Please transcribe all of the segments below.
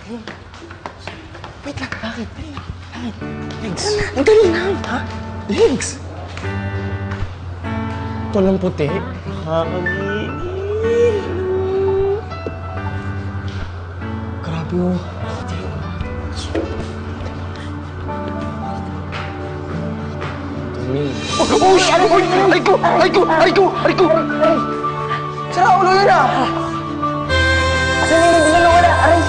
Wait lang, bakit? Bakit? Legs. Ang dali lang. Ha? Legs. Ito lang puti. Nakakagigil. Grabe oh. Oh, shit! Ay ko! Ay ko! Ay ko! Ay ko! Sira ulo yun ah! Asan na yun? Hindi na wala! Aray!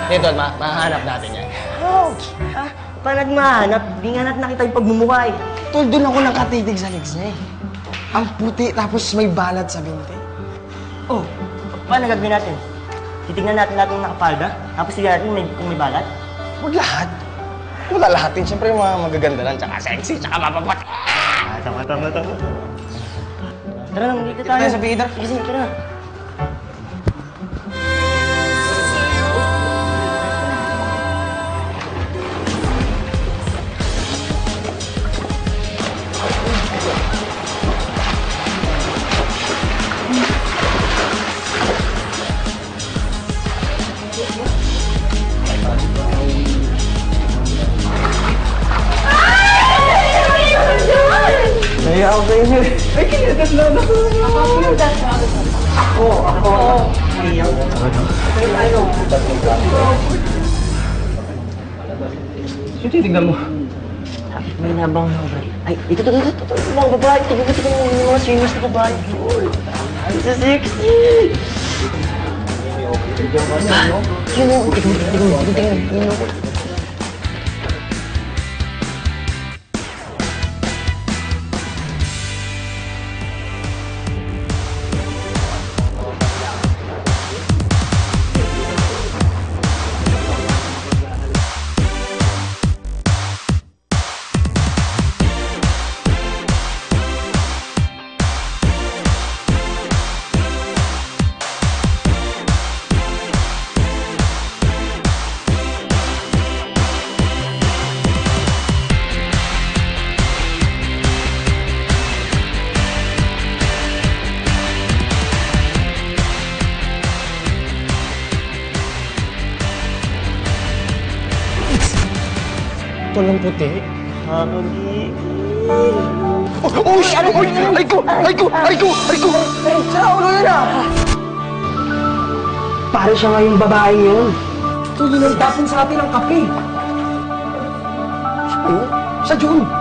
Dito, mahanap natin yan. Ouch! Ha? Paano natin mahanap? Di nga natin nakita yung pagmumukha eh. Tol, doon ako nakatitig sa legs niya eh. Ang puti, tapos may balat sa binte. Oh, paano gagawin natin? Titignan natin lahat ng nakapalda, tapos tignan natin kung may balat. Huwag lahat. Huwag lalahatin. Siyempre yung mga magaganda lang, tsaka sexy, tsaka mapapat. Tama. Tara lang, dito Dito tayo sa Peter. Sige, tara. Naya ako sa inyo. Ay, kinagat na ako. Ako. Iyaw. Sino titignan mo? May nabang na babae. Ay, ito. Mga babae. Tignan yung mga swimmers na babae. Ay, so sexy! Tignan. Ito lang puti. Nakakagigil. Oh, shit! Ay ko! Sira ulo yun ah! Para siya nga yung babae yun. Ito yun ang tapon sa atin ng kape. Sa June.